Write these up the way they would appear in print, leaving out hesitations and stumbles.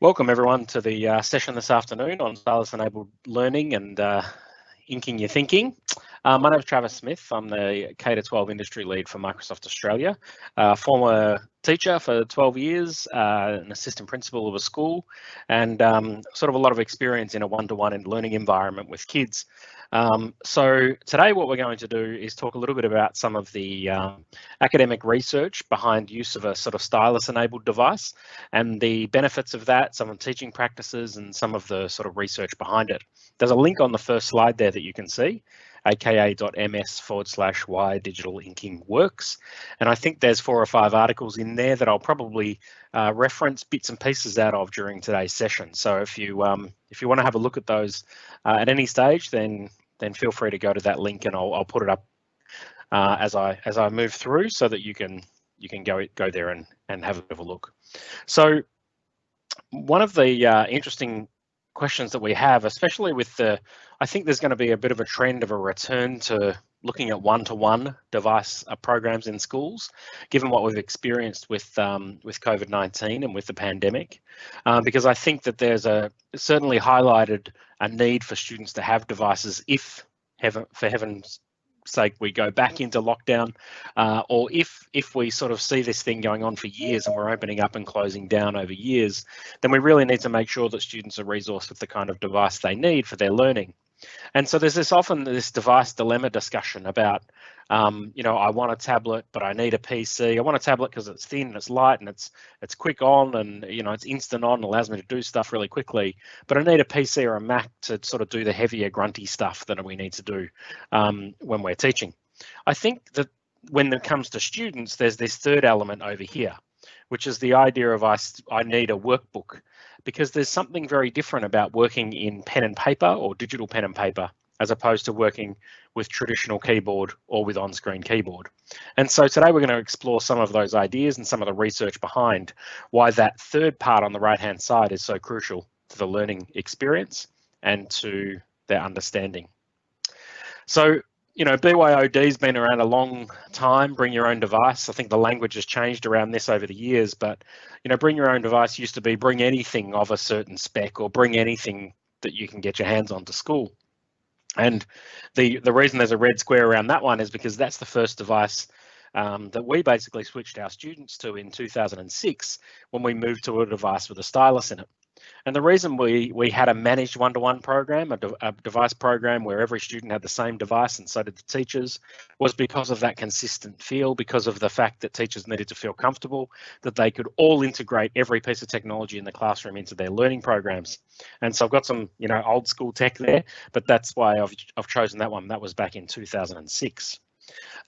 Welcome everyone to the session this afternoon on stylus-enabled learning and inking your thinking. My name is Travis Smith. I'm the K-12 industry lead for Microsoft Australia, former teacher for 12 years, an assistant principal of a school, and sort of a lot of experience in a one-to-one learning environment with kids. So today what we're going to do is talk a little bit about some of the academic research behind use of a sort of stylus-enabled device and the benefits of that, some of the teaching practices and some of the sort of research behind it. There's a link on the first slide there that you can see, aka.ms/why digital inking works. And I think there's 4 or 5 articles in there that I'll probably reference bits and pieces out of during today's session. So if you want to have a look at those at any stage, then feel free to go to that link, and I'll put it up as I move through so that you can go there and have a bit of a look. So one of the interesting questions that we have, especially with I think there's going to be a bit of a trend of a return to looking at one-to-one device programs in schools, given what we've experienced with COVID-19 and with the pandemic, because I think that there's certainly highlighted a need for students to have devices if, for heaven's sake, we go back into lockdown, or if we sort of see this thing going on for years and we're opening up and closing down over years, then we really need to make sure that students are resourced with the kind of device they need for their learning. And so there's often this device dilemma discussion about, I want a tablet, but I need a PC. I want a tablet because it's thin and it's light and it's quick on and, it's instant on, allows me to do stuff really quickly. But I need a PC or a Mac to sort of do the heavier, grunty stuff that we need to do when we're teaching. I think that when it comes to students, there's this third element over here, which is the idea of I need a workbook, because there's something very different about working in pen and paper or digital pen and paper as opposed to working with traditional keyboard or with on-screen keyboard. And so today we're going to explore some of those ideas and some of the research behind why that third part on the right-hand side is so crucial to the learning experience and to their understanding. So, BYOD's been around a long time, bring your own device. I think the language has changed around this over the years, but, bring your own device used to be bring anything of a certain spec or bring anything that you can get your hands on to school. And the reason there's a red square around that one is because that's the first device that we basically switched our students to in 2006 when we moved to a device with a stylus in it. And the reason we had a managed one-to-one program, a device program where every student had the same device and so did the teachers, was because of that consistent feel, because of the fact that teachers needed to feel comfortable, that they could all integrate every piece of technology in the classroom into their learning programs. And so I've got some, old school tech there, but that's why I've chosen that one. That was back in 2006.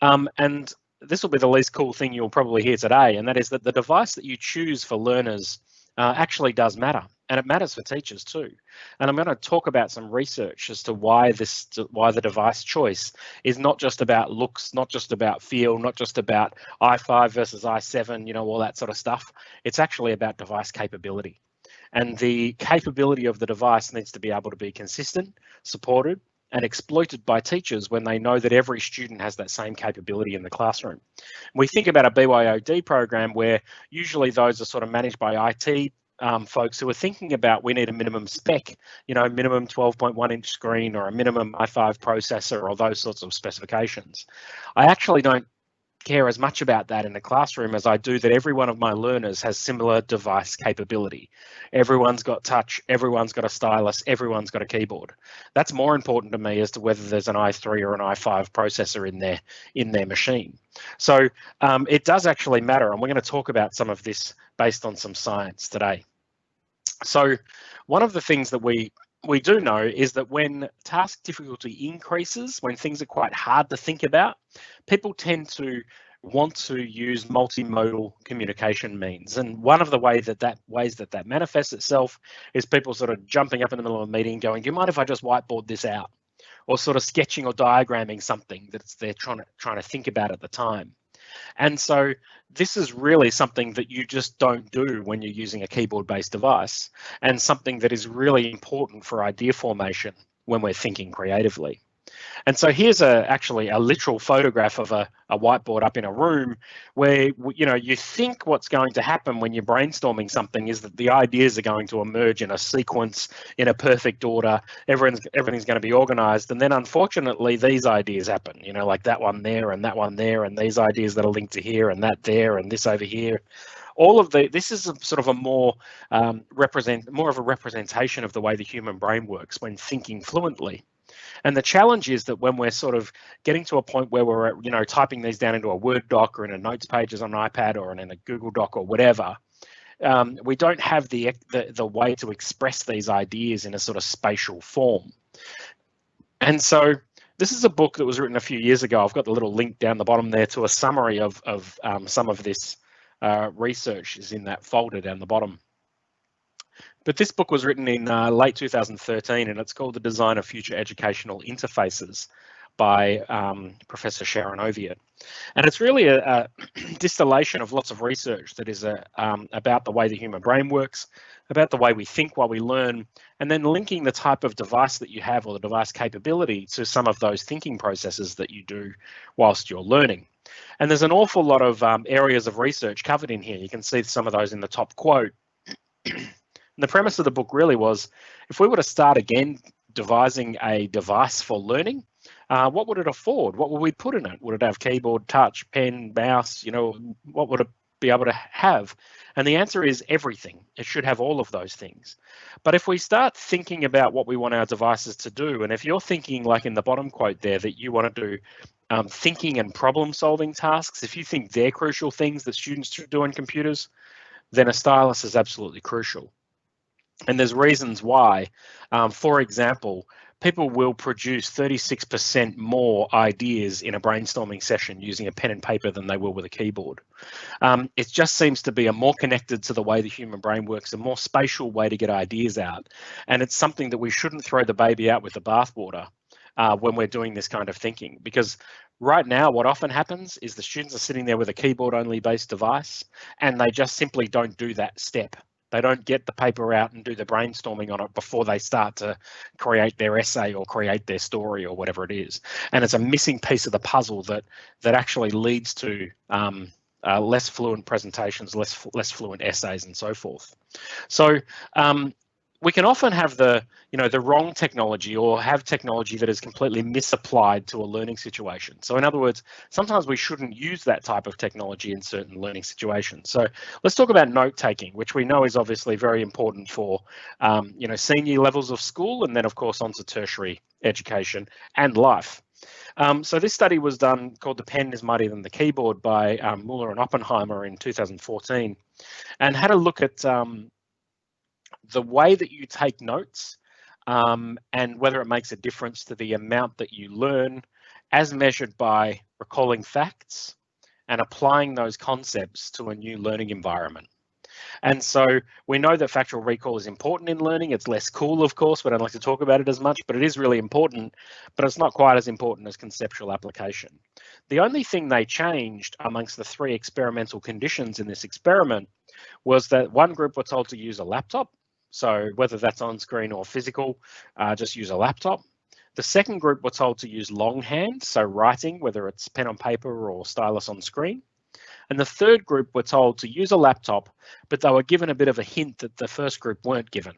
And this will be the least cool thing you'll probably hear today, and that is that the device that you choose for learners actually does matter. And it matters for teachers too. And I'm going to talk about some research as to why the device choice is not just about looks, not just about feel, not just about i5 versus i7, all that sort of stuff. It's actually about device capability. And the capability of the device needs to be able to be consistent, supported, and exploited by teachers when they know that every student has that same capability in the classroom. We think about a BYOD program where usually those are sort of managed by IT folks who are thinking about we need a minimum spec, minimum 12.1 inch screen or a minimum i5 processor or those sorts of specifications. I actually don't care as much about that in the classroom as I do that every one of my learners has similar device capability. Everyone's got touch, everyone's got a stylus, everyone's got a keyboard. That's more important to me as to whether there's an i3 or an i5 processor in their machine. So it does actually matter, and we're going to talk about some of this based on some science today. So one of the things that we do know is that when task difficulty increases, when things are quite hard to think about, people tend to want to use multimodal communication means. And one of the ways that manifests itself is people sort of jumping up in the middle of a meeting going, do you mind if I just whiteboard this out? Or sort of sketching or diagramming something that they're trying to think about at the time. And so this is really something that you just don't do when you're using a keyboard-based device, and something that is really important for idea formation when we're thinking creatively. And so here's actually a literal photograph of a whiteboard up in a room where, you know, you think what's going to happen when you're brainstorming something is that the ideas are going to emerge in a sequence, in a perfect order. Everything's going to be organized. And then unfortunately, these ideas happen, you know, like that one there and that one there, and these ideas that are linked to here and that there and this over here. All of this is sort of a more of a representation of the way the human brain works when thinking fluently. And the challenge is that when we're sort of getting to a point where we're, you know, typing these down into a Word doc or in a notes pages on an iPad or in a Google Doc or whatever, we don't have the way to express these ideas in a sort of spatial form. And so this is a book that was written a few years ago. I've got the little link down the bottom there to a summary of some of this research is in that folder down the bottom. But this book was written in late 2013, and it's called The Design of Future Educational Interfaces by Professor Sharon Oviatt. And it's really a distillation of lots of research that is about the way the human brain works, about the way we think while we learn, and then linking the type of device that you have or the device capability to some of those thinking processes that you do whilst you're learning. And there's an awful lot of areas of research covered in here. You can see some of those in the top quote. And the premise of the book really was, if we were to start again devising a device for learning, what would it afford? What would we put in it? Would it have keyboard, touch, pen, mouse? You know, what would it be able to have? And the answer is everything. It should have all of those things. But if we start thinking about what we want our devices to do, and if you're thinking, like in the bottom quote there, that you want to do thinking and problem solving tasks, if you think they're crucial things that students should do on computers, then a stylus is absolutely crucial. And there's reasons why. For example, people will produce 36% more ideas in a brainstorming session using a pen and paper than they will with a keyboard. It just seems to be a more connected to the way the human brain works, a more spatial way to get ideas out. And it's something that we shouldn't throw the baby out with the bathwater when we're doing this kind of thinking, because right now what often happens is the students are sitting there with a keyboard only based device and they just simply don't do that step. They don't get the paper out and do the brainstorming on it before they start to create their essay or create their story or whatever it is. And it's a missing piece of the puzzle that actually leads to less fluent presentations, less fluent essays, and so forth. So we can often have the wrong technology, or have technology that is completely misapplied to a learning situation. So in other words, sometimes we shouldn't use that type of technology in certain learning situations. So let's talk about note taking, which we know is obviously very important for senior levels of school, and then of course onto tertiary education and life. So this study was done, called The Pen is Mightier Than the Keyboard, by Muller and Oppenheimer in 2014, and had a look at the way that you take notes and whether it makes a difference to the amount that you learn as measured by recalling facts and applying those concepts to a new learning environment. And so we know that factual recall is important in learning. It's less cool, of course. We don't like to talk about it as much, but it is really important, but it's not quite as important as conceptual application. The only thing they changed amongst the 3 experimental conditions in this experiment was that one group were told to use a laptop. So whether that's on screen or physical, just use a laptop. The second group were told to use longhand, so writing, whether it's pen on paper or stylus on screen. And the third group were told to use a laptop, but they were given a bit of a hint that the first group weren't given.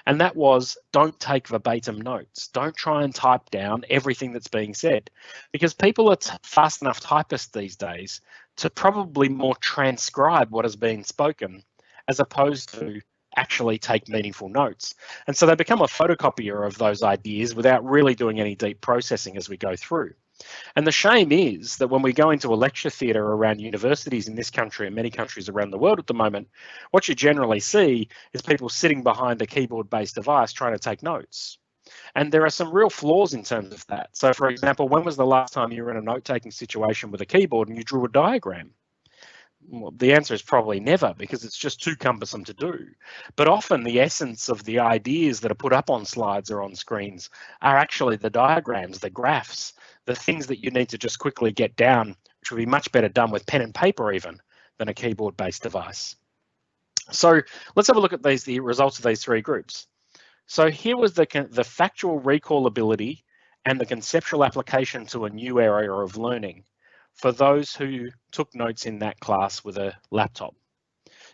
And that was, don't take verbatim notes. Don't try and type down everything that's being said, because people are fast enough typists these days to probably more transcribe what has been spoken as opposed to actually take meaningful notes. And so they become a photocopier of those ideas without really doing any deep processing as we go through. And the shame is that when we go into a lecture theatre around universities in this country and many countries around the world at the moment, what you generally see is people sitting behind a keyboard-based device trying to take notes. And there are some real flaws in terms of that. So for example, when was the last time you were in a note-taking situation with a keyboard and you drew a diagram? Well, the answer is probably never, because it's just too cumbersome to do. But often the essence of the ideas that are put up on slides or on screens are actually the diagrams, the graphs, the things that you need to just quickly get down, which would be much better done with pen and paper even than a keyboard-based device. So let's have a look at the results of these 3 groups. So here was the factual recall ability and the conceptual application to a new area of learning for those who took notes in that class with a laptop.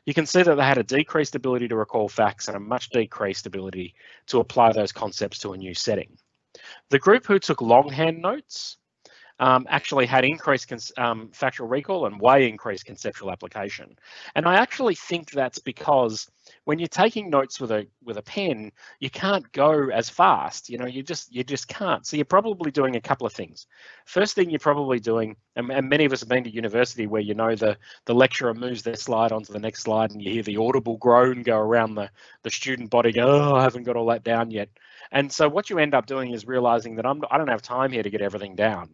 You can see that they had a decreased ability to recall facts and a much decreased ability to apply those concepts to a new setting. The group who took longhand notes actually had increased factual recall and way increased conceptual application. And I actually think that's because when you're taking notes with a pen, you can't go as fast. You know, you just can't. So you're probably doing a couple of things. First thing you're probably doing, and many of us have been to university where you know the lecturer moves their slide onto the next slide, and you hear the audible groan go around the student body. Go, oh, I haven't got all that down yet. And so what you end up doing is realizing that I don't have time here to get everything down.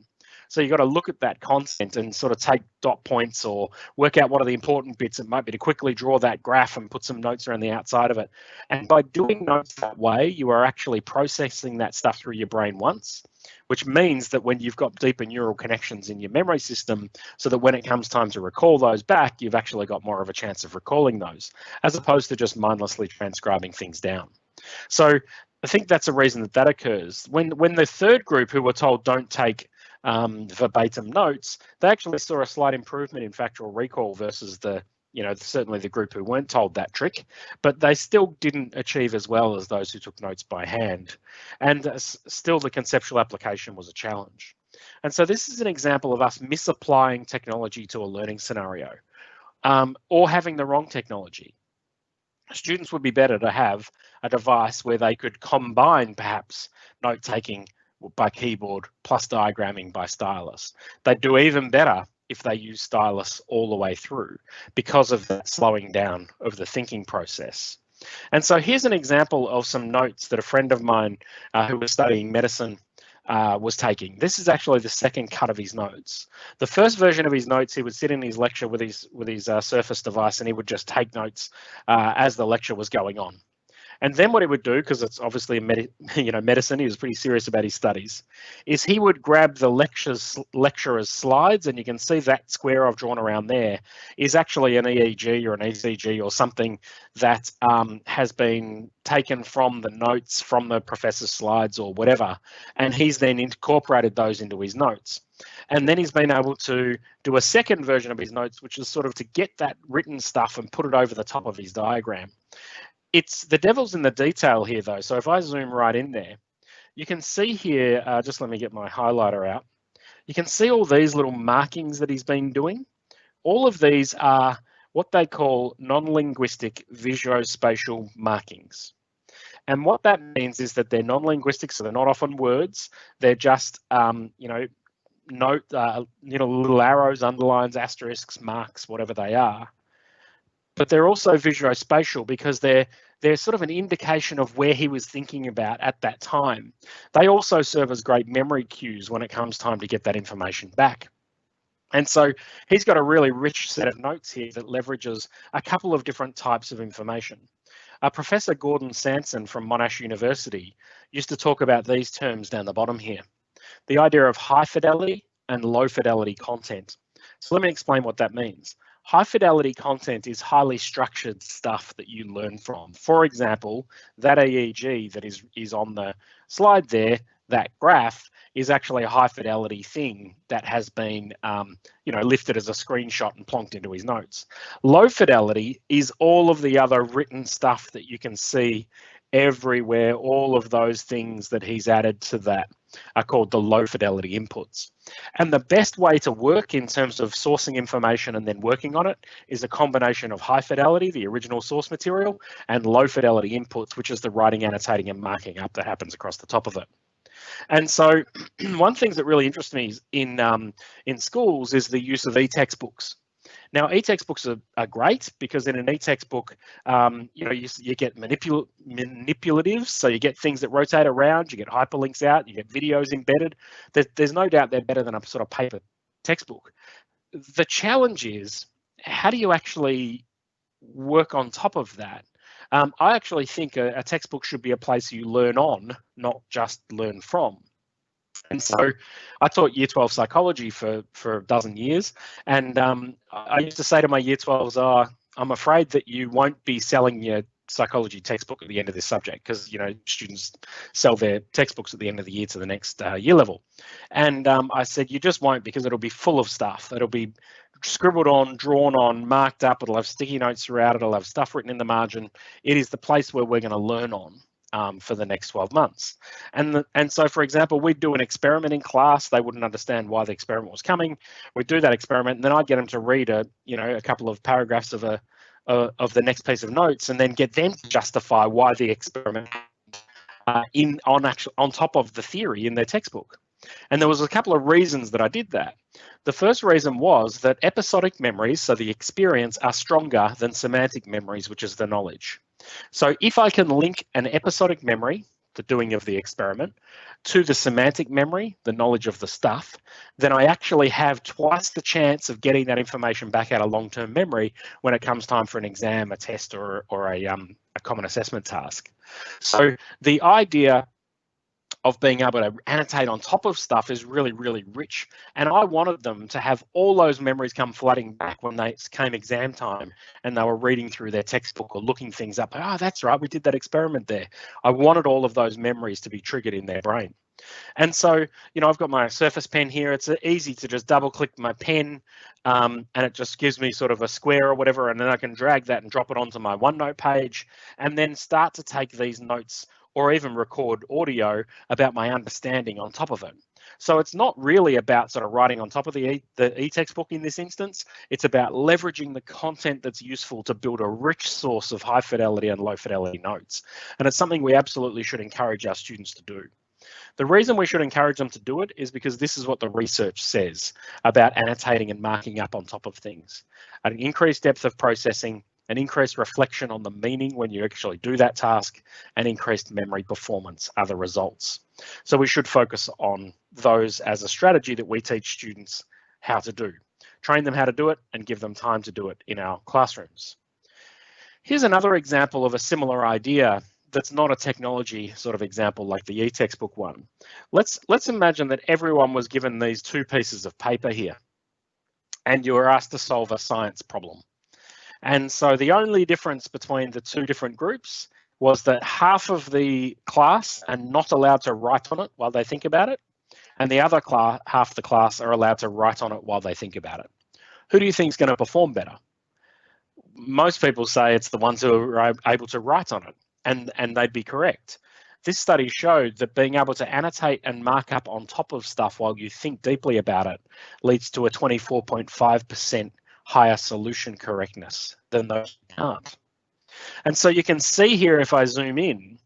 So you've got to look at that content and sort of take dot points or work out what are the important bits. It might be to quickly draw that graph and put some notes around the outside of it. And by doing notes that way, you are actually processing that stuff through your brain once, which means that when you've got deeper neural connections in your memory system, so that when it comes time to recall those back, you've actually got more of a chance of recalling those, as opposed to just mindlessly transcribing things down. So I think that's a reason that occurs. When the third group who were told don't take verbatim notes, they actually saw a slight improvement in factual recall versus certainly the group who weren't told that trick, but they still didn't achieve as well as those who took notes by hand. And still the conceptual application was a challenge. And so this is an example of us misapplying technology to a learning scenario, or having the wrong technology. Students would be better to have a device where they could combine perhaps note-taking by keyboard plus diagramming by stylus. They'd do even better if they use stylus all the way through because of that slowing down of the thinking process. And so here's an example of some notes that a friend of mine who was studying medicine was taking. This is actually the second cut of his notes. The first version of his notes, he would sit in his lecture with his Surface device and he would just take notes as the lecture was going on. And then what he would do, because it's obviously medicine, he was pretty serious about his studies, is he would grab the lecturer's slides, and you can see that square I've drawn around there is actually an EEG or an ECG or something that has been taken from the notes from the professor's slides or whatever, and he's then incorporated those into his notes. And then he's been able to do a second version of his notes, which is sort of to get that written stuff and put it over the top of his diagram. It's the devil's in the detail here, though. So if I zoom right in there, you can see here, just let me get my highlighter out. You can see all these little markings that he's been doing. All of these are what they call non-linguistic visuospatial markings. And what that means is that they're non-linguistic, so they're not often words. They're just, note, little arrows, underlines, asterisks, marks, whatever they are. But they're also visuospatial because they're sort of an indication of where he was thinking about at that time. They also serve as great memory cues when it comes time to get that information back. And so he's got a really rich set of notes here that leverages a couple of different types of information. Professor Gordon Sanson from Monash University used to talk about these terms down the bottom here, the idea of high fidelity and low fidelity content. So let me explain what that means. High fidelity content is highly structured stuff that you learn from. For example, that EEG that is on the slide there, that graph is actually a high fidelity thing that has been lifted as a screenshot and plonked into his notes. Low fidelity is all of the other written stuff that you can see everywhere. All of those things that he's added to that are called the low fidelity inputs. And the best way to work in terms of sourcing information and then working on it is a combination of high fidelity, the original source material, and low fidelity inputs, which is the writing, annotating, and marking up that happens across the top of it. And so one thing that really interests me in schools is the use of e-textbooks. Now, e-textbooks are great because in an e-textbook, you get manipulatives, so you get things that rotate around, you get hyperlinks out, you get videos embedded. There's no doubt they're better than a sort of paper textbook. The challenge is, how do you actually work on top of that? I actually think a textbook should be a place you learn on, not just learn from. And so I taught Year 12 psychology for a dozen years. And I used to say to my Year 12s, I'm afraid that you won't be selling your psychology textbook at the end of this subject, because, you know, students sell their textbooks at the end of the year to the next year level. And I said, you just won't, because it'll be full of stuff. It'll be scribbled on, drawn on, marked up. It'll have sticky notes throughout. It'll have stuff written in the margin. It is the place where we're going to learn on for the next 12 months. And so, for example, we'd do an experiment in class. They wouldn't understand why the experiment was coming. We'd do that experiment, and then I'd get them to read a couple of paragraphs of the next piece of notes, and then get them to justify why the experiment on top of the theory in their textbook. And there was a couple of reasons that I did that. The first reason was that episodic memories, so the experience, are stronger than semantic memories, which is the knowledge. So if I can link an episodic memory, the doing of the experiment, to the semantic memory, the knowledge of the stuff, then I actually have twice the chance of getting that information back out of long-term memory when it comes time for an exam, a test, or a common assessment task. So the idea of being able to annotate on top of stuff is really, really rich. And I wanted them to have all those memories come flooding back when they came exam time and they were reading through their textbook or looking things up. Oh, that's right, we did that experiment there. I wanted all of those memories to be triggered in their brain. And so, you know, I've got my Surface Pen here. It's easy to just double click my pen and it just gives me sort of a square or whatever, and then I can drag that and drop it onto my OneNote page and then start to take these notes or even record audio about my understanding on top of it. So it's not really about sort of writing on top of the e-textbook in this instance. It's about leveraging the content that's useful to build a rich source of high fidelity and low fidelity notes. And it's something we absolutely should encourage our students to do. The reason we should encourage them to do it is because this is what the research says about annotating and marking up on top of things. An increased depth of processing, an increased reflection on the meaning when you actually do that task, and increased memory performance are the results. So we should focus on those as a strategy that we teach students how to do. Train them how to do it and give them time to do it in our classrooms. Here's another example of a similar idea that's not a technology sort of example like the e-textbook one. Let's imagine that everyone was given these two pieces of paper here, and you were asked to solve a science problem. And so the only difference between the two different groups was that half of the class are not allowed to write on it while they think about it, and the other half the class are allowed to write on it while they think about it. Who do you think is going to perform better? Most people say it's the ones who are able to write on it, and they'd be correct. This study showed that being able to annotate and mark up on top of stuff while you think deeply about it leads to a 24.5% higher solution correctness than those who can't. And so you can see here, if I zoom in,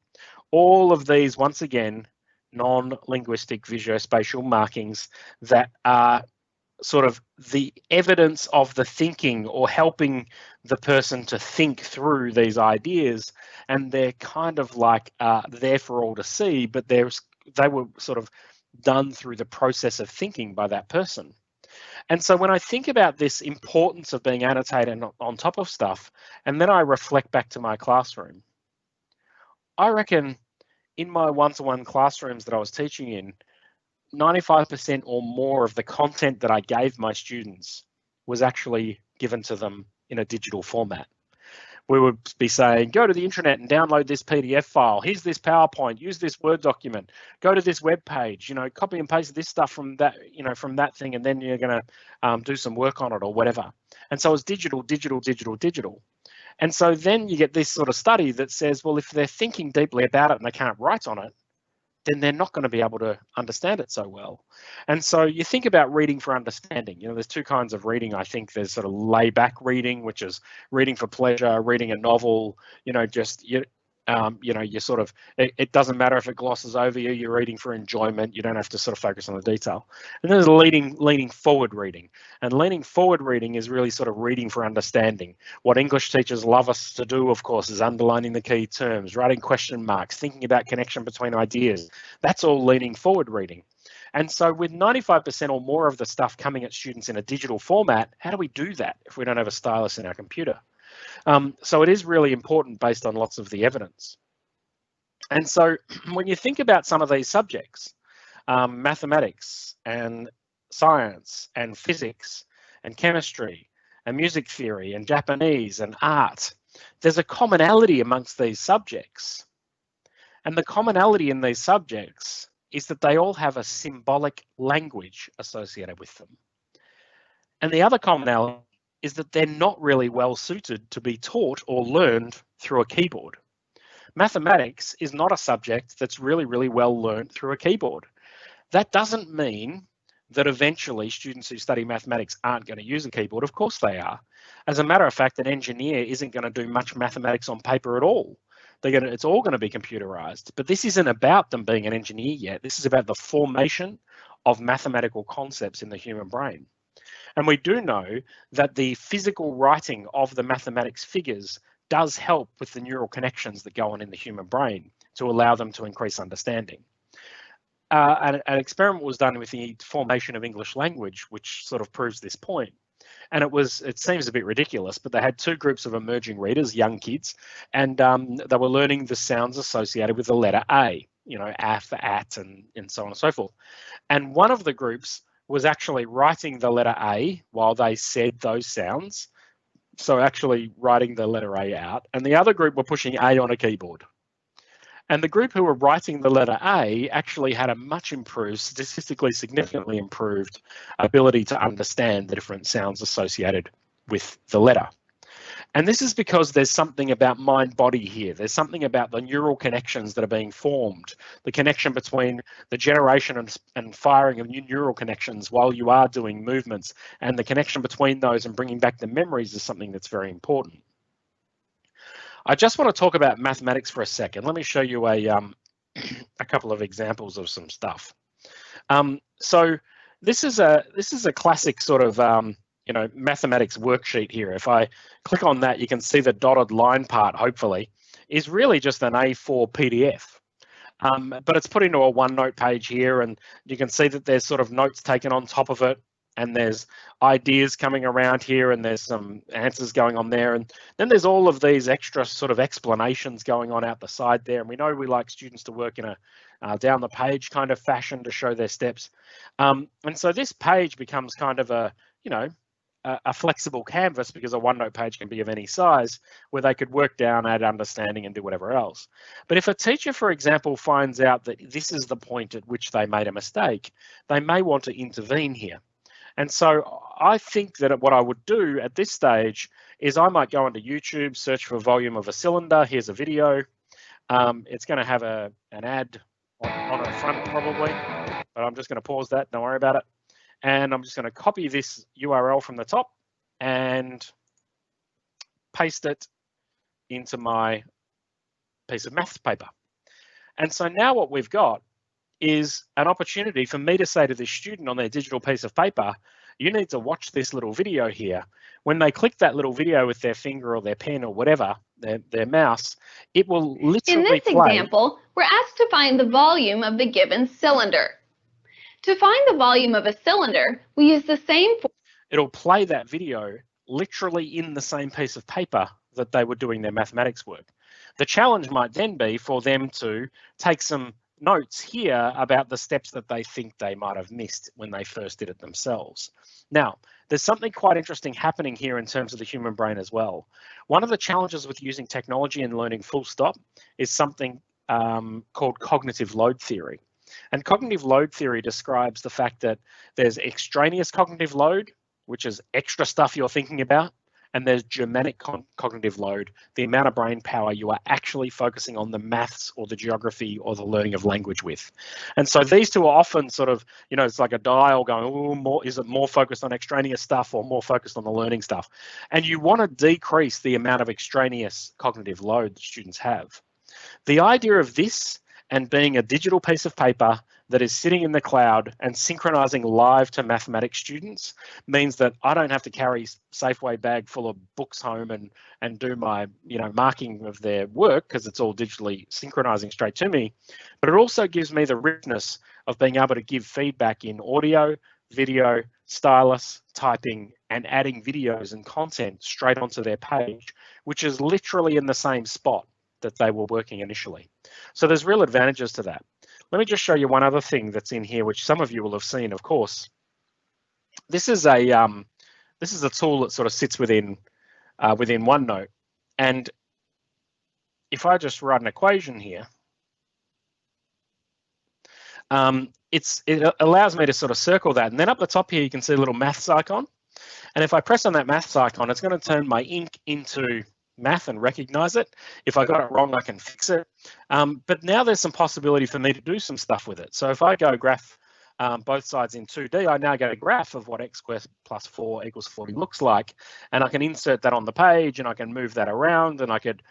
all of these, once again, non-linguistic visuospatial markings that are sort of the evidence of the thinking or helping the person to think through these ideas. And they're kind of like there for all to see, but they were sort of done through the process of thinking by that person. And so when I think about this importance of being annotated on top of stuff, and then I reflect back to my classroom, I reckon in my one-to-one classrooms that I was teaching in, 95% or more of the content that I gave my students was actually given to them in a digital format. We would be saying, go to the internet and download this PDF file. Here's this PowerPoint, use this Word document, go to this web page, you know, copy and paste this stuff from that, you know, from that thing, and then you're going to do some work on it or whatever. And so it's digital, digital, digital, digital. And so then you get this sort of study that says, well, if they're thinking deeply about it and they can't write on it, then they're not going to be able to understand it so well. And so you think about reading for understanding. You know, there's two kinds of reading. I think there's sort of lay-back reading, which is reading for pleasure, reading a novel, you know, just, you sort of, it doesn't matter if it glosses over you, you're reading for enjoyment, you don't have to sort of focus on the detail. And there's leaning forward reading. And leaning forward reading is really sort of reading for understanding. What English teachers love us to do, of course, is underlining the key terms, writing question marks, thinking about connection between ideas. That's all leaning forward reading. And so with 95% or more of the stuff coming at students in a digital format, how do we do that if we don't have a stylus in our computer? So it is really important based on lots of the evidence. And so when you think about some of these subjects, mathematics and science and physics and chemistry and music theory and Japanese and art, there's a commonality amongst these subjects. And the commonality in these subjects is that they all have a symbolic language associated with them. And the other commonality is that they're not really well suited to be taught or learned through a keyboard. Mathematics is not a subject that's really, really well learned through a keyboard. That doesn't mean that eventually students who study mathematics aren't going to use a keyboard. Of course they are. As a matter of fact, an engineer isn't going to do much mathematics on paper at all. It's all going to be computerized. But this isn't about them being an engineer yet. This is about the formation of mathematical concepts in the human brain. And we do know that the physical writing of the mathematics figures does help with the neural connections that go on in the human brain to allow them to increase understanding. An experiment was done with the formation of English language, which sort of proves this point. And it seems a bit ridiculous, but they had two groups of emerging readers, young kids, and they were learning the sounds associated with the letter A, you know, A for at, and so on and so forth. And one of the groups was actually writing the letter A while they said those sounds. So actually writing the letter A out, and the other group were pushing A on a keyboard. And the group who were writing the letter A actually had a much improved, statistically significantly improved ability to understand the different sounds associated with the letter. And this is because there's something about mind-body here. There's something about the neural connections that are being formed, the connection between the generation and firing of new neural connections while you are doing movements, and the connection between those and bringing back the memories is something that's very important. I just want to talk about mathematics for a second. Let me show you a couple of examples of some stuff. So this is a classic sort of you know, mathematics worksheet here. If I click on that, you can see the dotted line part, hopefully, is really just an A4 PDF. But it's put into a OneNote page here, and you can see that there's sort of notes taken on top of it, and there's ideas coming around here, and there's some answers going on there. And then there's all of these extra sort of explanations going on out the side there. And we know we like students to work in a down the page kind of fashion to show their steps. And so this page becomes kind of a, you know, a flexible canvas, because a OneNote page can be of any size, where they could work down, add understanding, and do whatever else. But if a teacher, for example, finds out that this is the point at which they made a mistake, they may want to intervene here. And so I think that what I would do at this stage is I might go onto YouTube, search for volume of a cylinder. Here's a video. It's going to have an ad on the front probably, but I'm just going to pause that. Don't worry about it. And I'm just going to copy this URL from the top and paste it into my piece of maths paper. And so now what we've got is an opportunity for me to say to this student on their digital piece of paper, you need to watch this little video here. When they click that little video with their finger or their pen or whatever, their mouse, it will literally play. In this example, we're asked to find the volume of the given cylinder. To find the volume of a cylinder, we use the same. It'll play that video literally in the same piece of paper that they were doing their mathematics work. The challenge might then be for them to take some notes here about the steps that they think they might have missed when they first did it themselves. Now, there's something quite interesting happening here in terms of the human brain as well. One of the challenges with using technology and learning full stop is something called cognitive load theory. And cognitive load theory describes the fact that there's extraneous cognitive load, which is extra stuff you're thinking about, and there's Germanic cognitive load, the amount of brain power you are actually focusing on the maths or the geography or the learning of language with. And so these two are often sort of, you know, it's like a dial going, oh, is it more focused on extraneous stuff or more focused on the learning stuff? And you want to decrease the amount of extraneous cognitive load that students have. The idea of this and being a digital piece of paper that is sitting in the cloud and synchronizing live to mathematics students means that I don't have to carry Safeway bag full of books home and do my, you know, marking of their work, because it's all digitally synchronizing straight to me. But it also gives me the richness of being able to give feedback in audio, video, stylus, typing, and adding videos and content straight onto their page, which is literally in the same spot that they were working initially. So there's real advantages to that. Let me just show you one other thing that's in here, which some of you will have seen, of course. This is a tool that sort of sits within OneNote, And if I just write an equation here, it allows me to sort of circle that. And then up the top here, you can see a little maths icon. And if I press on that maths icon, it's going to turn my ink into math and recognize it. If I got it wrong, I can fix it. But now there's some possibility for me to do some stuff with it. So if I go graph both sides in 2D, I now get a graph of what x squared plus 4 equals 40 looks like. And I can insert that on the page, and I can move that around, and I could,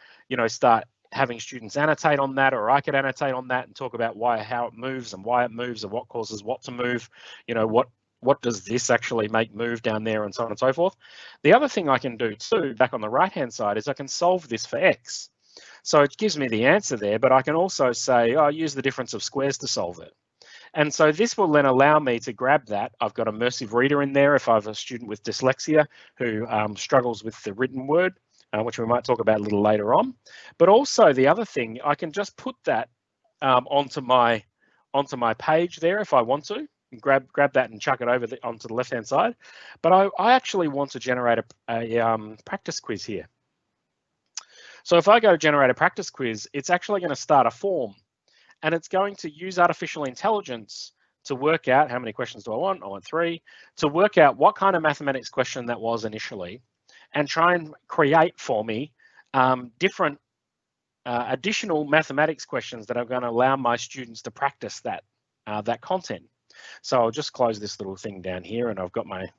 start having students annotate on that, or I could annotate on that and talk about how it moves and why it moves and what causes what to move, what does this actually make move down there, and so on and so forth. The other thing I can do too, back on the right-hand side, is I can solve this for x. So it gives me the answer there, but I can also say, use the difference of squares to solve it. And so this will then allow me to grab that. I've got immersive reader in there if I have a student with dyslexia who struggles with the written word, which we might talk about a little later on. But also the other thing, I can just put that onto my page there if I want to. Grab that and chuck it over onto the left-hand side. But I actually want to generate a practice quiz here. So if I go to generate a practice quiz, it's actually going to start a form, and it's going to use artificial intelligence to work out how many questions do I want. I want 3, to work out what kind of mathematics question that was initially, and try and create for me different additional mathematics questions that are going to allow my students to practice that content. So I'll just close this little thing down here, and I've got my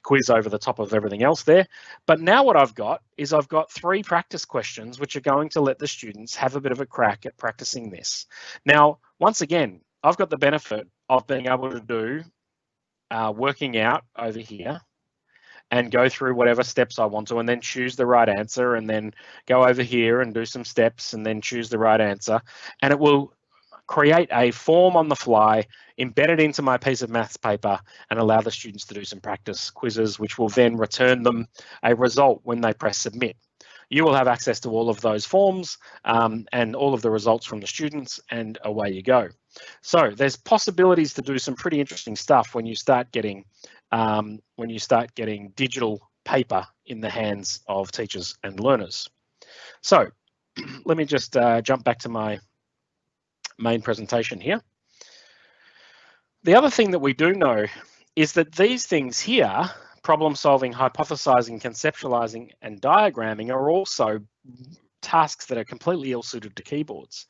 quiz over the top of everything else there. But now what I've got is I've got 3 practice questions which are going to let the students have a bit of a crack at practicing this. Now, once again, I've got the benefit of being able to do working out over here and go through whatever steps I want to, and then choose the right answer, and then go over here and do some steps and then choose the right answer. And it will create a form on the fly, embed it into my piece of maths paper, and allow the students to do some practice quizzes, which will then return them a result when they press submit. You will have access to all of those forms and all of the results from the students, and away you go. So there's possibilities to do some pretty interesting stuff when you start getting digital paper in the hands of teachers and learners. So let me just jump back to my main presentation here. The other thing that we do know is that these things here, problem solving, hypothesizing, conceptualizing, and diagramming, are also tasks that are completely ill-suited to keyboards.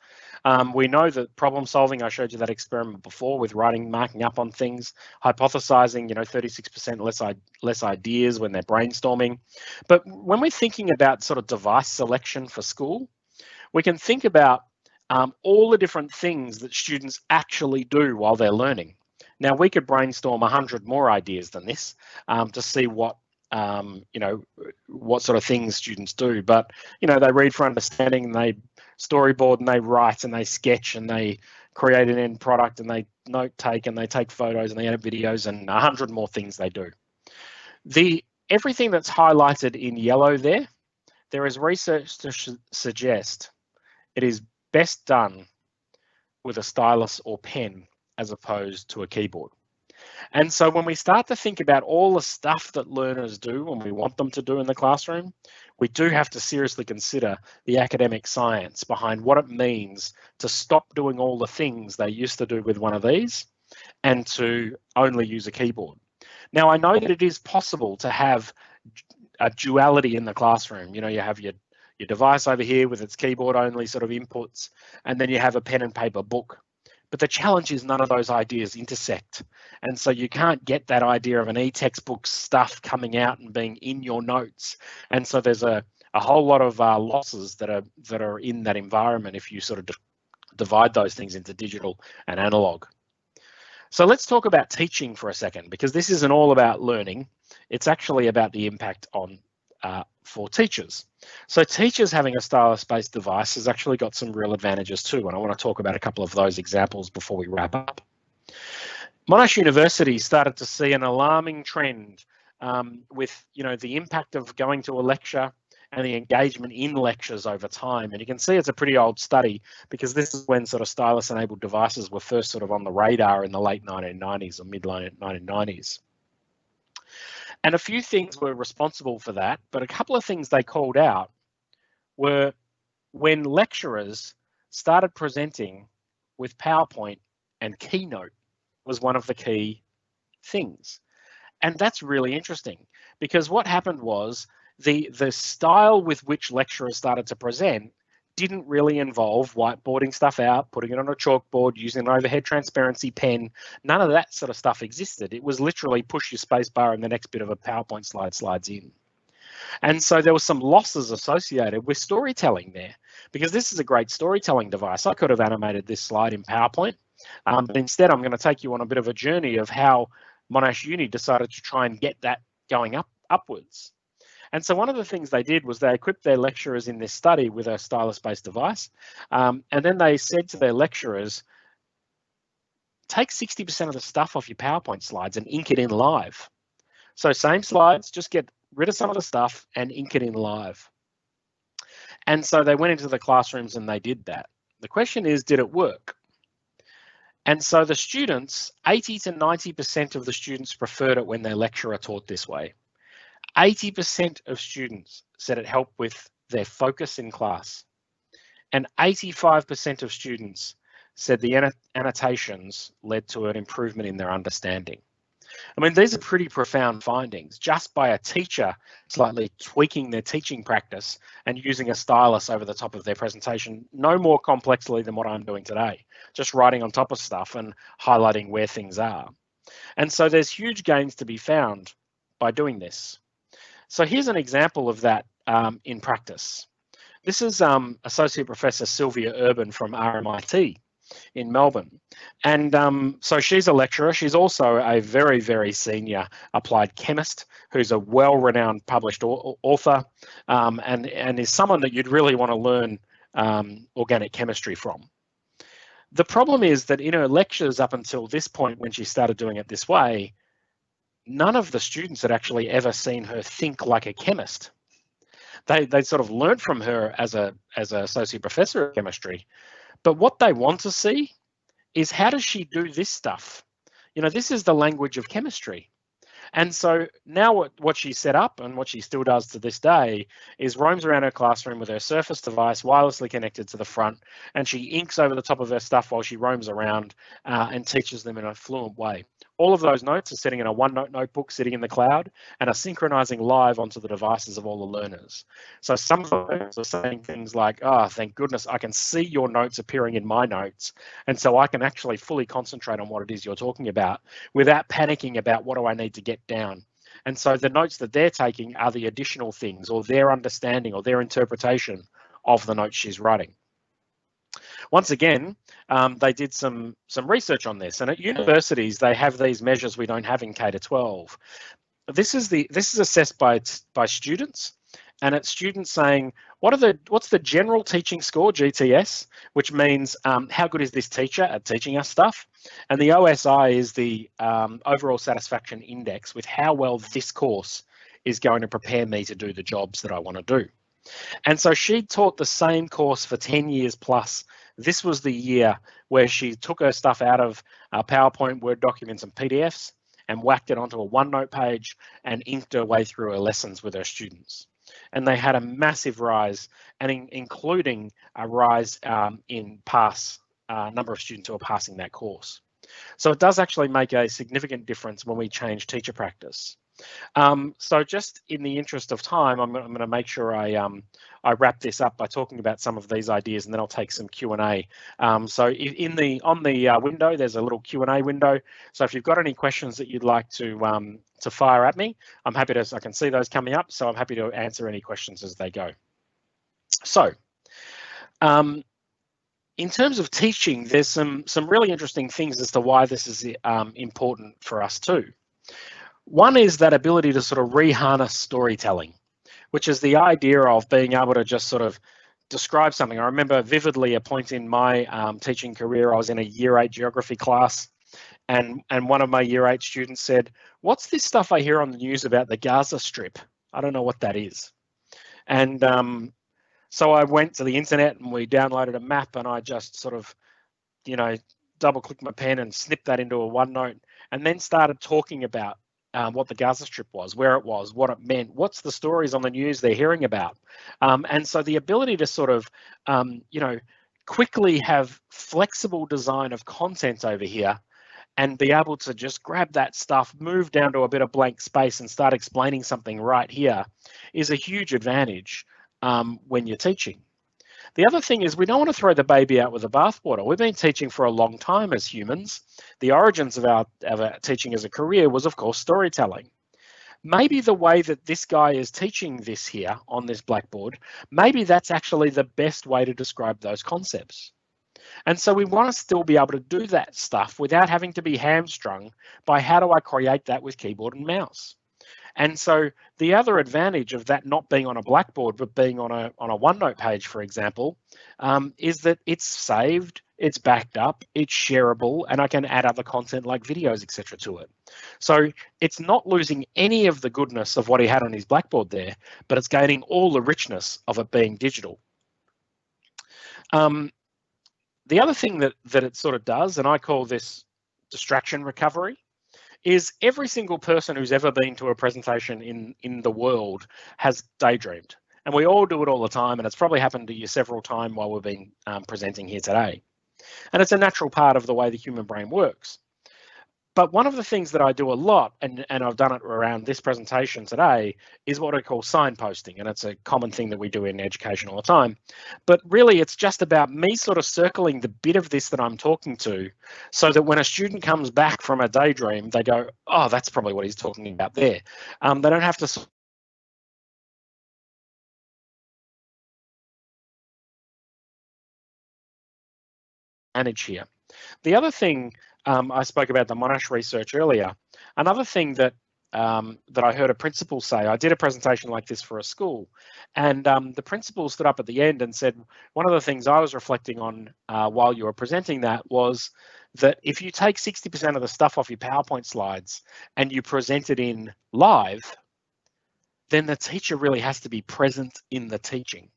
We know that problem solving, I showed you that experiment before with marking up on things, hypothesizing, 36% less ideas when they're brainstorming. But when we're thinking about sort of device selection for school, we can think about all the different things that students actually do while they're learning. Now, we could brainstorm 100 more ideas than this to see what sort of things students do. But, they read for understanding, and they storyboard, and they write, and they sketch, and they create an end product, and they note take, and they take photos, and they edit videos, and 100 more things they do. Everything that's highlighted in yellow there is research to suggest it is best done with a stylus or pen as opposed to a keyboard. And so when we start to think about all the stuff that learners do when we want them to do in the classroom, we do have to seriously consider the academic science behind what it means to stop doing all the things they used to do with one of these and to only use a keyboard. Now, I know that it is possible to have a duality in the classroom. You have your device over here with its keyboard only sort of inputs, and then you have a pen and paper book. But the challenge is none of those ideas intersect. And so you can't get that idea of an e-textbook stuff coming out and being in your notes. And so there's a whole lot of losses that are in that environment if you sort of divide those things into digital and analog. So let's talk about teaching for a second, because this isn't all about learning. It's actually about the impact on for teachers. So teachers having a stylus-based device has actually got some real advantages too, and I want to talk about a couple of those examples before we wrap up. Monash University started to see an alarming trend with the impact of going to a lecture and the engagement in lectures over time. And you can see it's a pretty old study, because this is when sort of stylus-enabled devices were first sort of on the radar in the late 1990s or mid-late 1990s. And a few things were responsible for that, but a couple of things they called out were when lecturers started presenting with PowerPoint, and Keynote was one of the key things. And that's really interesting, because what happened was the style with which lecturers started to present didn't really involve whiteboarding stuff out, putting it on a chalkboard, using an overhead transparency pen. None of that sort of stuff existed. It was literally push your space bar and the next bit of a PowerPoint slide slides in. And so there was some losses associated with storytelling there, because this is a great storytelling device. I could have animated this slide in PowerPoint, but instead I'm going to take you on a bit of a journey of how Monash Uni decided to try and get that going upwards. And so one of the things they did was they equipped their lecturers in this study with a stylus-based device. And then they said to their lecturers, take 60% of the stuff off your PowerPoint slides and ink it in live. So same slides, just get rid of some of the stuff and ink it in live. And so they went into the classrooms and they did that. The question is, did it work? And so the students, 80 to 90% of the students preferred it when their lecturer taught this way. 80% of students said it helped with their focus in class. And 85% of students said the annotations led to an improvement in their understanding. I mean, these are pretty profound findings just by a teacher slightly tweaking their teaching practice and using a stylus over the top of their presentation, no more complexly than what I'm doing today, just writing on top of stuff and highlighting where things are. And so there's huge gains to be found by doing this. So here's an example of that in practice. This is Associate Professor Sylvia Urban from RMIT in Melbourne. And so she's a lecturer. She's also a very, very senior applied chemist who's a well-renowned published author and is someone that you'd really want to learn organic chemistry from. The problem is that in her lectures up until this point, when she started doing it this way, none of the students had actually ever seen her think like a chemist. They sort of learned from her as an associate professor of chemistry, but what they want to see is, how does she do this stuff? You know, this is the language of chemistry. And so now what she set up and what she still does to this day is roams around her classroom with her Surface device wirelessly connected to the front, and she inks over the top of her stuff while she roams around and teaches them in a fluent way. All of those notes are sitting in a OneNote notebook sitting in the cloud and are synchronizing live onto the devices of all the learners. So some of the learners are saying things like, oh, thank goodness I can see your notes appearing in my notes. And so I can actually fully concentrate on what it is you're talking about without panicking about what do I need to get down. And so the notes that they're taking are the additional things, or their understanding or their interpretation of the notes she's writing. Once again, they did some research on this, and at universities they have these measures we don't have in K-12. This is assessed by students, and it's students saying, what's the general teaching score, GTS, which means how good is this teacher at teaching us stuff, and the OSI is the overall satisfaction index with how well this course is going to prepare me to do the jobs that I want to do. And so she taught the same course for 10 years plus. This was the year where she took her stuff out of PowerPoint, Word documents and PDFs and whacked it onto a OneNote page and inked her way through her lessons with her students. And they had a massive rise, and including a rise in number of students who are passing that course. So it does actually make a significant difference when we change teacher practice. So just in the interest of time, I'm going to make sure I wrap this up by talking about some of these ideas, and then I'll take some Q&A. So on the window, there's a little Q&A window. So if you've got any questions that you'd like to fire at me, I'm happy to. I can see those coming up, so I'm happy to answer any questions as they go. So, in terms of teaching, there's some really interesting things as to why this is important for us too. One is that ability to sort of reharness storytelling, which is the idea of being able to just sort of describe something. I remember vividly a point in my teaching career, I was in a Year 8 geography class, and one of my Year 8 students said, "What's this stuff I hear on the news about the Gaza Strip? I don't know what that is." And so I went to the internet and we downloaded a map, and I just sort of, double clicked my pen and snipped that into a OneNote, and then started talking about what the Gaza Strip was, where it was, what it meant, what's the stories on the news they're hearing about. And so the ability to sort of, quickly have flexible design of content over here and be able to just grab that stuff, move down to a bit of blank space and start explaining something right here is a huge advantage when you're teaching. The other thing is we don't want to throw the baby out with the bathwater. We've been teaching for a long time as humans. The origins of our teaching as a career was, of course, storytelling. Maybe the way that this guy is teaching this here on this blackboard, maybe that's actually the best way to describe those concepts. And so we want to still be able to do that stuff without having to be hamstrung by how do I create that with keyboard and mouse. And so the other advantage of that not being on a blackboard but being on a OneNote page, for example, is that it's saved, it's backed up, it's shareable, and I can add other content like videos, etc. to it. So it's not losing any of the goodness of what he had on his blackboard there, but it's gaining all the richness of it being digital. The other thing that it sort of does, and I call this distraction recovery, is every single person who's ever been to a presentation in the world has daydreamed. And we all do it all the time, and it's probably happened to you several times while we've been presenting here today. And it's a natural part of the way the human brain works. But one of the things that I do a lot, and I've done it around this presentation today, is what I call signposting. And it's a common thing that we do in education all the time. But really, it's just about me sort of circling the bit of this that I'm talking to so that when a student comes back from a daydream, they go, oh, that's probably what he's talking about there. They don't have to manage here. The other thing, I spoke about the Monash research earlier. Another thing that I heard a principal say, I did a presentation like this for a school, and the principal stood up at the end and said, one of the things I was reflecting on while you were presenting that was that if you take 60% of the stuff off your PowerPoint slides and you present it in live, then the teacher really has to be present in the teaching.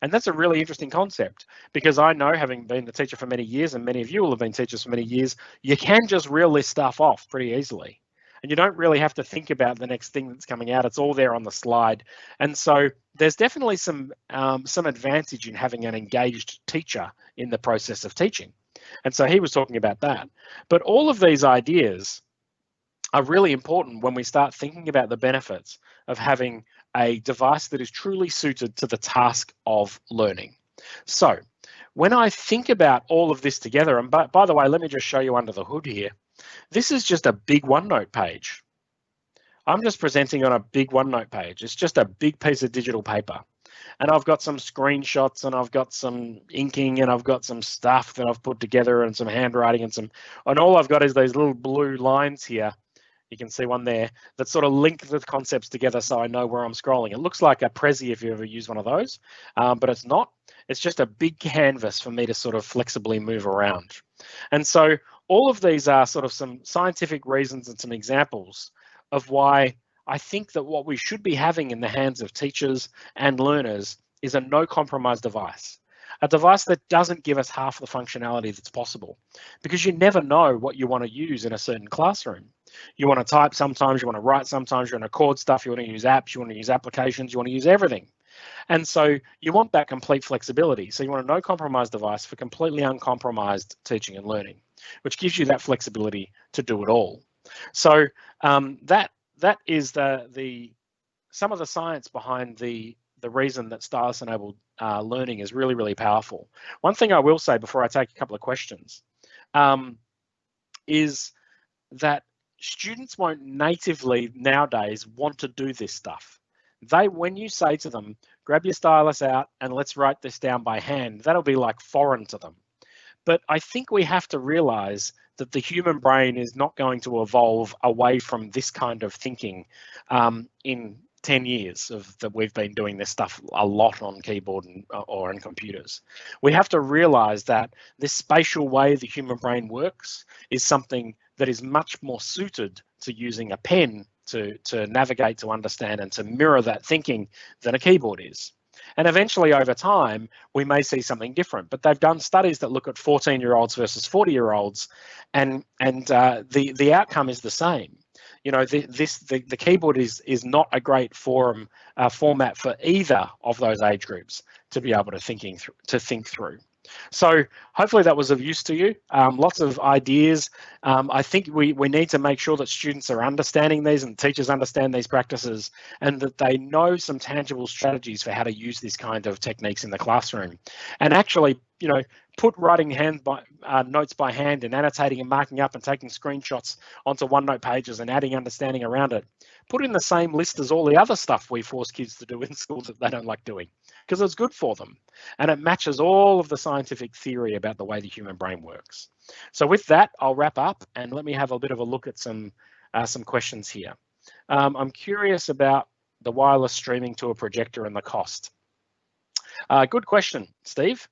And that's a really interesting concept, because I know, having been a teacher for many years, and many of you will have been teachers for many years, you can just reel this stuff off pretty easily. And you don't really have to think about the next thing that's coming out. It's all there on the slide. And so there's definitely some advantage in having an engaged teacher in the process of teaching. And so he was talking about that. But all of these ideas are really important when we start thinking about the benefits of having a device that is truly suited to the task of learning. So when I think about all of this together, and by the way, let me just show you under the hood here. This is just a big OneNote page. I'm just presenting on a big OneNote page. It's just a big piece of digital paper. And I've got some screenshots, and I've got some inking, and I've got some stuff that I've put together, and some handwriting, and all I've got is these little blue lines here. You can see one there that sort of link the concepts together so I know where I'm scrolling. It looks like a Prezi if you ever use one of those, but it's not. It's just a big canvas for me to sort of flexibly move around. And so all of these are sort of some scientific reasons and some examples of why I think that what we should be having in the hands of teachers and learners is a no compromise device. A device that doesn't give us half the functionality that's possible, because you never know what you want to use in a certain classroom. You want to type sometimes, you want to write sometimes, you want to record stuff, you want to use apps, you want to use applications, you want to use everything. And so you want that complete flexibility. So you want a no compromise device for completely uncompromised teaching and learning, which gives you that flexibility to do it all. So that is some of the science behind the reason that stylus-enabled learning is really, really powerful. One thing I will say before I take a couple of questions is that students won't natively nowadays want to do this stuff. When you say to them, grab your stylus out and let's write this down by hand, that'll be like foreign to them. But I think we have to realize that the human brain is not going to evolve away from this kind of thinking in 10 years that we've been doing this stuff a lot on keyboard or on computers. We have to realize that this spatial way the human brain works is something that is much more suited to using a pen to navigate, to understand, and to mirror that thinking than a keyboard is. And eventually over time, we may see something different, but they've done studies that look at 14-year-olds versus 40-year-olds, and the outcome is the same. you know, the keyboard is not a great format for either of those age groups to be able to think through. So hopefully that was of use to you. Lots of ideas. I think we need to make sure that students are understanding these and teachers understand these practices, and that they know some tangible strategies for how to use this kind of techniques in the classroom. And actually, you know, put writing notes by hand and annotating and marking up and taking screenshots onto OneNote pages and adding understanding around it. Put in the same list as all the other stuff we force kids to do in schools that they don't like doing, because it's good for them. And it matches all of the scientific theory about the way the human brain works. So with that, I'll wrap up and let me have a bit of a look at some questions here. I'm curious about the wireless streaming to a projector and the cost. Good question, Steve.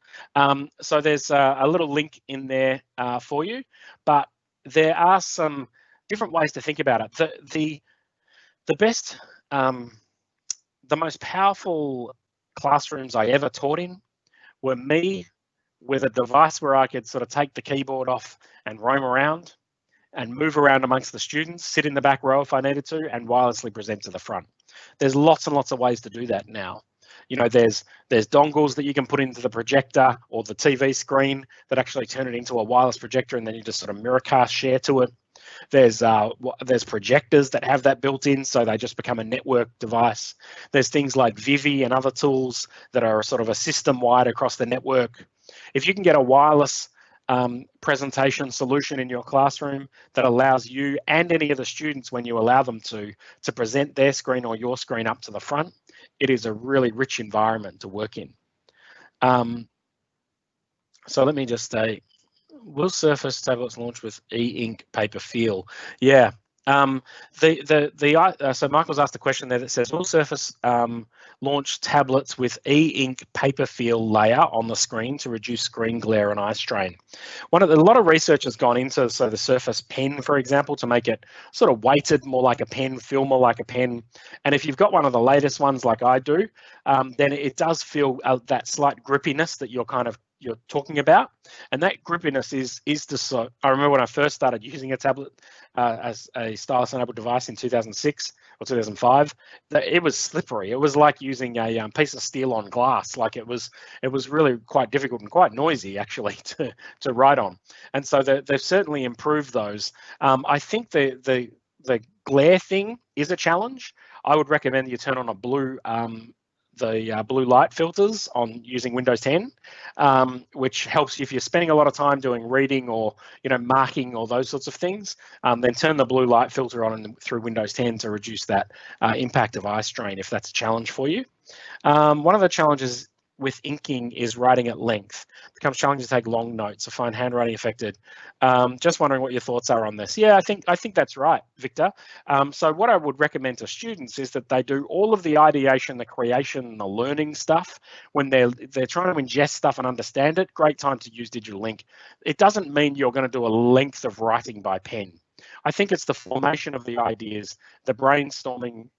So there's a little link in there for you, but there are some different ways to think about it. The best, the most powerful classrooms I ever taught in were me with a device where I could sort of take the keyboard off and roam around and move around amongst the students, sit in the back row if I needed to, and wirelessly present to the front. There's lots and lots of ways to do that now. You know, there's dongles that you can put into the projector or the TV screen that actually turn it into a wireless projector, and then you just sort of mirrorcast share to it. There's projectors that have that built in, so they just become a network device. There's things like Vivi and other tools that are sort of a system-wide across the network. If you can get a wireless presentation solution in your classroom that allows you and any of the students, when you allow them to present their screen or your screen up to the front, it is a really rich environment to work in. So let me just say, will Surface tablets launch with e-ink paper feel? Yeah. So Michael's asked a question there that says, will Surface launch tablets with e-ink paper feel layer on the screen to reduce screen glare and eye strain? A lot of research has gone into the Surface Pen, for example, to make it sort of weighted more like a pen, feel more like a pen. And if you've got one of the latest ones like I do, then it does feel that slight grippiness that you're talking about, and that grippiness is just. I remember when I first started using a tablet as a stylus-enabled device in 2006 or 2005, that it was slippery. It was like using a piece of steel on glass. Like it was really quite difficult and quite noisy actually to write on. And so they've certainly improved those. I think the glare thing is a challenge. I would recommend you turn on a blue blue light filters on using Windows 10, which helps you if you're spending a lot of time doing reading or marking or those sorts of things. Then turn the blue light filter on through Windows 10 to reduce that impact of eye strain if that's a challenge for you. One of the challenges with inking is writing at length. It becomes challenging to take long notes. I find handwriting affected. Just wondering what your thoughts are on this. Yeah, I think that's right, Victor. So what I would recommend to students is that they do all of the ideation, the creation, and the learning stuff when they're trying to ingest stuff and understand it. Great time to use Digital Ink. It doesn't mean you're going to do a length of writing by pen. I think it's the formation of the ideas, the brainstorming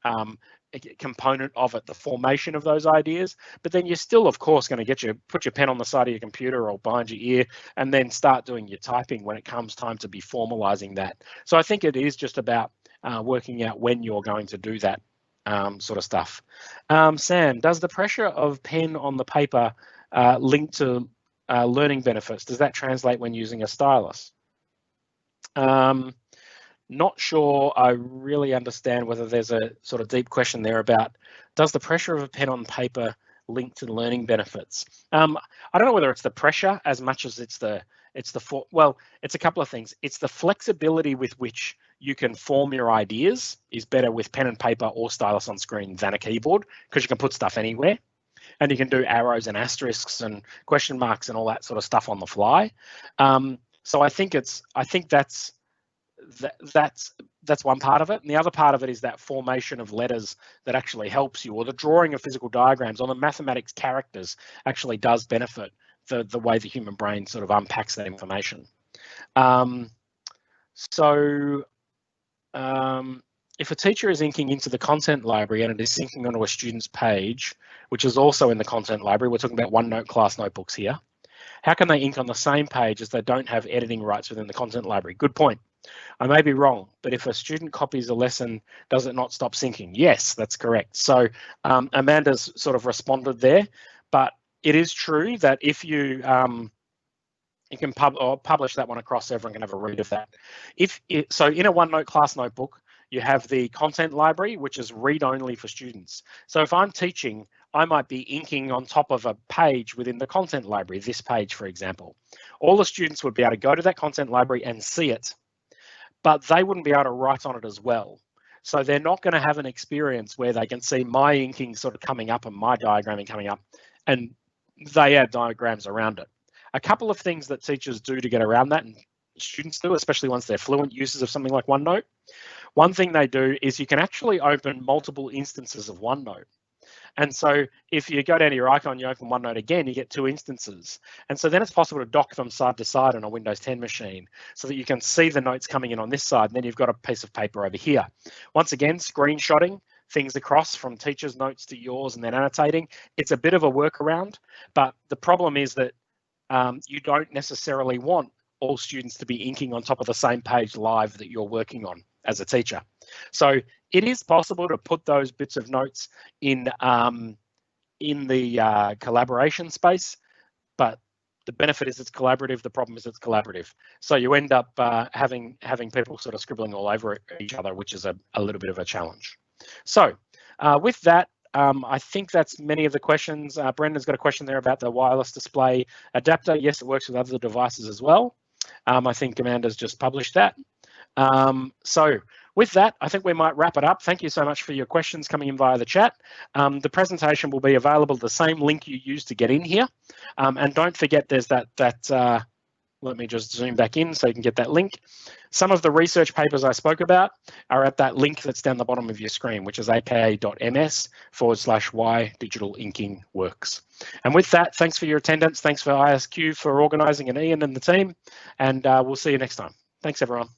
component of it, the formation of those ideas, but then you're still of course going to put your pen on the side of your computer or behind your ear and then start doing your typing when it comes time to be formalizing that. So I think it is just about working out when you're going to do that sort of stuff. Sam, does the pressure of pen on the paper link to learning benefits? Does that translate when using a stylus? Not sure I really understand whether there's a sort of deep question there about, does the pressure of a pen on paper link to learning benefits? I don't know whether it's the pressure as much as it's a couple of things. It's the flexibility with which you can form your ideas is better with pen and paper or stylus on screen than a keyboard, because you can put stuff anywhere. And you can do arrows and asterisks and question marks and all that sort of stuff on the fly. So I think that's one part of it, and the other part of it is that formation of letters that actually helps you, or the drawing of physical diagrams, or the mathematics characters actually does benefit the way the human brain sort of unpacks that information. If a teacher is inking into the content library and it is syncing onto a student's page, which is also in the content library, we're talking about OneNote class notebooks here, how can they ink on the same page as they don't have editing rights within the content library? Good point. I may be wrong, but if a student copies a lesson, does it not stop syncing? Yes, that's correct. So Amanda's sort of responded there, but it is true that if you you can publish that one across, so everyone can have a read of that. So in a OneNote class notebook, you have the content library, which is read-only for students. So if I'm teaching, I might be inking on top of a page within the content library, this page, for example. All the students would be able to go to that content library and see it, but they wouldn't be able to write on it as well. So they're not going to have an experience where they can see my inking sort of coming up and my diagramming coming up, and they add diagrams around it. A couple of things that teachers do to get around that, and students do, especially once they're fluent users of something like OneNote. One thing they do is you can actually open multiple instances of OneNote. And so if you go down to your icon, you open OneNote again, you get 2 instances. And so then it's possible to dock them side to side on a Windows 10 machine so that you can see the notes coming in on this side, and then you've got a piece of paper over here. Once again, screenshotting things across from teachers' notes to yours and then annotating. It's a bit of a workaround, but the problem is that you don't necessarily want all students to be inking on top of the same page live that you're working on as a teacher. So it is possible to put those bits of notes in the collaboration space, but the benefit is it's collaborative. The problem is it's collaborative. So you end up having people sort of scribbling all over each other, which is a little bit of a challenge. So with that, I think that's many of the questions. Brendan's got a question there about the wireless display adapter. Yes, it works with other devices as well. I think Amanda's just published that. So with that, I think we might wrap it up. Thank you so much for your questions coming in via the chat. The presentation will be available, the same link you used to get in here. And don't forget there's that let me just zoom back in so you can get that link. Some of the research papers I spoke about are at that link that's down the bottom of your screen, which is aka.ms/why digital inking works. And with that, thanks for your attendance. Thanks for ISQ for organising, and Ian and the team. And we'll see you next time. Thanks, everyone.